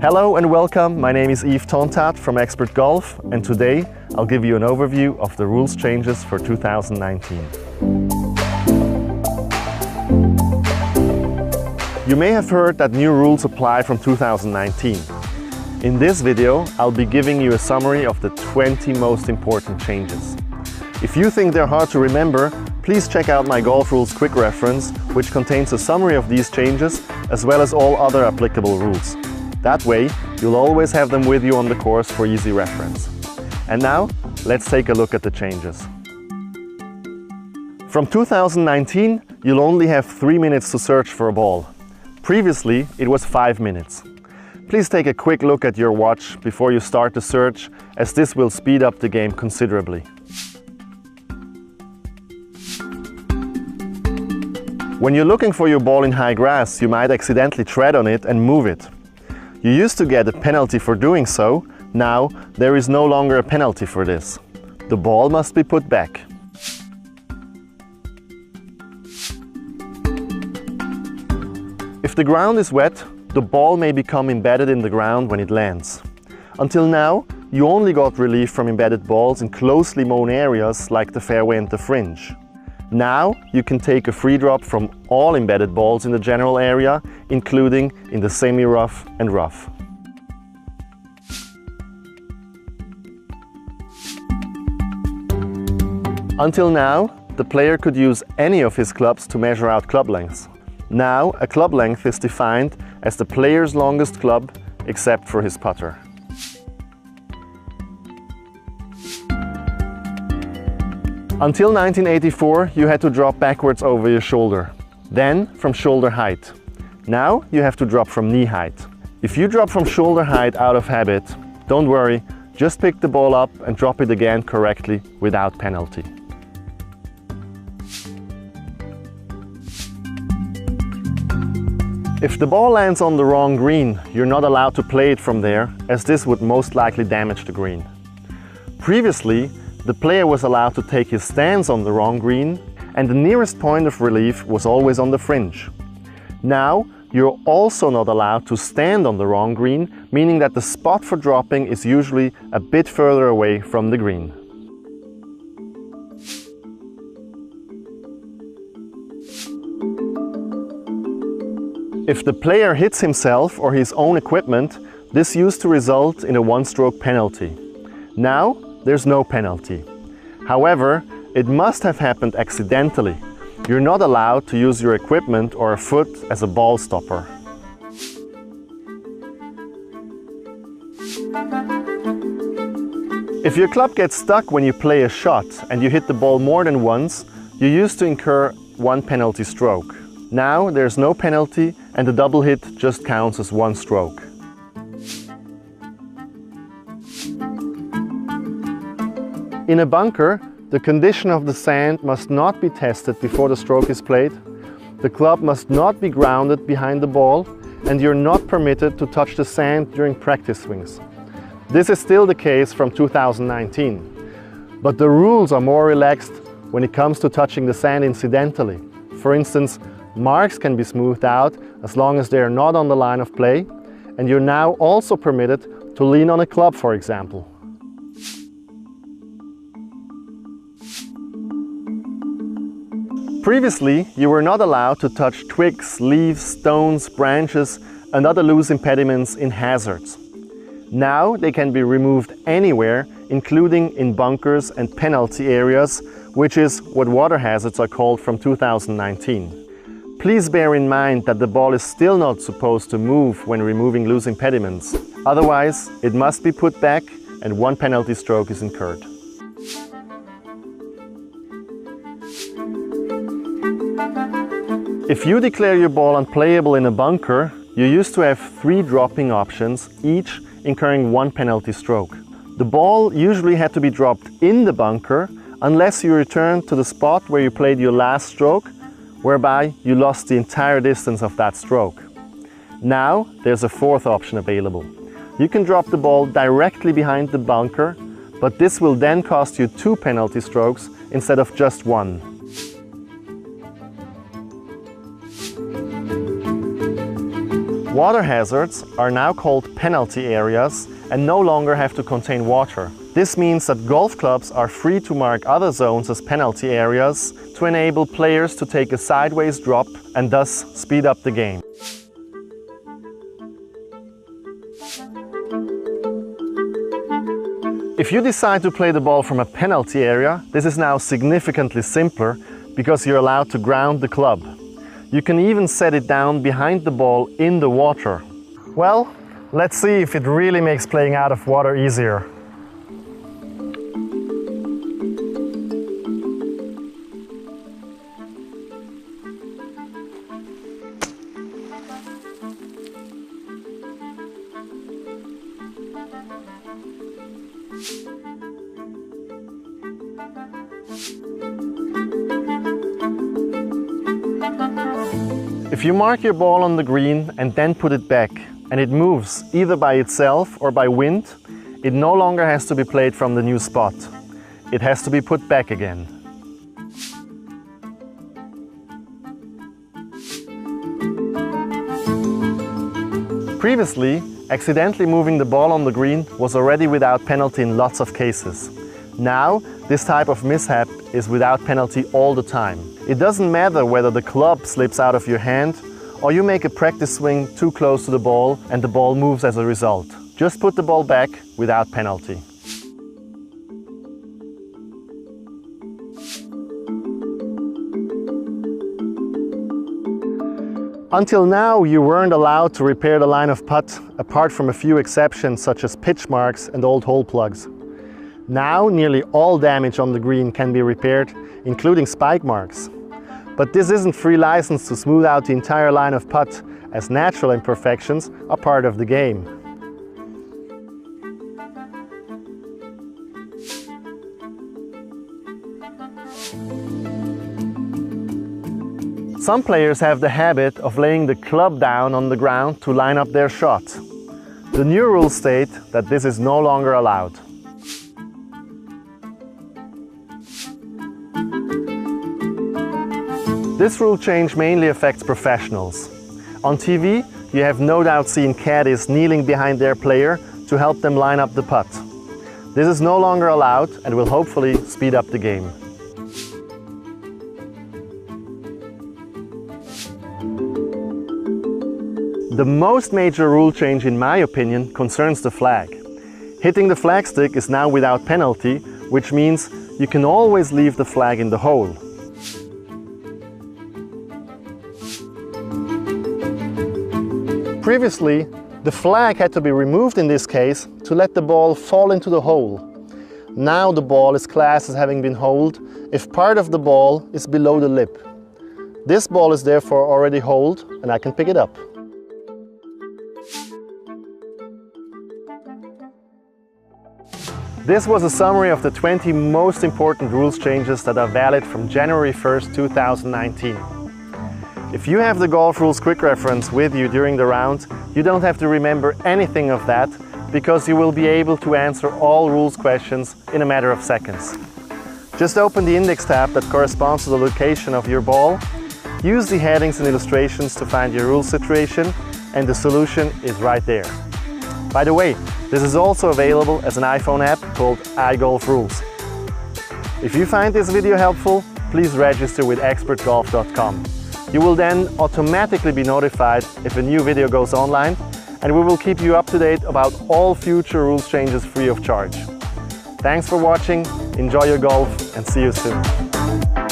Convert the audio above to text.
Hello and welcome, my name is Yves Tontat from Expert Golf, and today I'll give you an overview of the rules changes for 2019. You may have heard that new rules apply from 2019. In this video, I'll be giving you a summary of the 20 most important changes. If you think they're hard to remember, please check out my Golf Rules Quick Reference, which contains a summary of these changes as well as all other applicable rules. That way, you'll always have them with you on the course for easy reference. And now, let's take a look at the changes. From 2019, you'll only have 3 minutes to search for a ball. Previously, it was 5 minutes. Please take a quick look at your watch before you start the search, as this will speed up the game considerably. When you're looking for your ball in high grass, you might accidentally tread on it and move it. You used to get a penalty for doing so. Now, there is no longer a penalty for this. The ball must be put back. If the ground is wet, the ball may become embedded in the ground when it lands. Until now, you only got relief from embedded balls in closely mown areas like the fairway and the fringe. Now, you can take a free drop from all embedded balls in the general area, including in the semi-rough and rough. Until now, the player could use any of his clubs to measure out club lengths. Now, a club length is defined as the player's longest club, except for his putter. Until 1984, you had to drop backwards over your shoulder, then from shoulder height. Now, you have to drop from knee height. If you drop from shoulder height out of habit, don't worry, just pick the ball up and drop it again correctly without penalty. If the ball lands on the wrong green, you're not allowed to play it from there, as this would most likely damage the green. Previously, the player was allowed to take his stance on the wrong green, and the nearest point of relief was always on the fringe. Now, you're also not allowed to stand on the wrong green, meaning that the spot for dropping is usually a bit further away from the green. If the player hits himself or his own equipment, this used to result in a one-stroke penalty. Now, there's no penalty. However, it must have happened accidentally. You're not allowed to use your equipment or a foot as a ball stopper. If your club gets stuck when you play a shot and you hit the ball more than once, you used to incur one penalty stroke. Now there's no penalty and the double hit just counts as one stroke. In a bunker, the condition of the sand must not be tested before the stroke is played. The club must not be grounded behind the ball, and you're not permitted to touch the sand during practice swings. This is still the case from 2019. But the rules are more relaxed when it comes to touching the sand incidentally. For instance, marks can be smoothed out as long as they are not on the line of play, and you're now also permitted to lean on a club, for example. Previously, you were not allowed to touch twigs, leaves, stones, branches, and other loose impediments in hazards. Now they can be removed anywhere, including in bunkers and penalty areas, which is what water hazards are called from 2019. Please bear in mind that the ball is still not supposed to move when removing loose impediments. Otherwise, it must be put back and one penalty stroke is incurred. If you declare your ball unplayable in a bunker, you used to have 3 dropping options, each incurring one penalty stroke. The ball usually had to be dropped in the bunker unless you returned to the spot where you played your last stroke, whereby you lost the entire distance of that stroke. Now there's a 4th option available. You can drop the ball directly behind the bunker, but this will then cost you 2 penalty strokes instead of just 1. Water hazards are now called penalty areas and no longer have to contain water. This means that golf clubs are free to mark other zones as penalty areas to enable players to take a sideways drop and thus speed up the game. If you decide to play the ball from a penalty area, this is now significantly simpler because you're allowed to ground the club. You can even set it down behind the ball in the water. Well, let's see if it really makes playing out of water easier. If you mark your ball on the green and then put it back, and it moves either by itself or by wind, it no longer has to be played from the new spot. It has to be put back again. Previously, accidentally moving the ball on the green was already without penalty in lots of cases. Now, this type of mishap is without penalty all the time. It doesn't matter whether the club slips out of your hand or you make a practice swing too close to the ball and the ball moves as a result. Just put the ball back without penalty. Until now, you weren't allowed to repair the line of putt, apart from a few exceptions such as pitch marks and old hole plugs. Now, nearly all damage on the green can be repaired, including spike marks. But this isn't free license to smooth out the entire line of putt, as natural imperfections are part of the game. Some players have the habit of laying the club down on the ground to line up their shot. The new rules state that this is no longer allowed. This rule change mainly affects professionals. On TV, you have no doubt seen caddies kneeling behind their player to help them line up the putt. This is no longer allowed and will hopefully speed up the game. The most major rule change, in my opinion, concerns the flag. Hitting the flag stick is now without penalty, which means you can always leave the flag in the hole. Previously, the flag had to be removed in this case to let the ball fall into the hole. Now the ball is classed as having been holed if part of the ball is below the lip. This ball is therefore already holed and I can pick it up. This was a summary of the 20 most important rules changes that are valid from January 1st, 2019. If you have the Golf Rules Quick Reference with you during the round, you don't have to remember anything of that because you will be able to answer all rules questions in a matter of seconds. Just open the index tab that corresponds to the location of your ball, use the headings and illustrations to find your rule situation, and the solution is right there. By the way, this is also available as an iPhone app called iGolf Rules. If you find this video helpful, please register with expertgolf.com. You will then automatically be notified if a new video goes online, and we will keep you up to date about all future rules changes free of charge. Thanks for watching, enjoy your golf, and see you soon.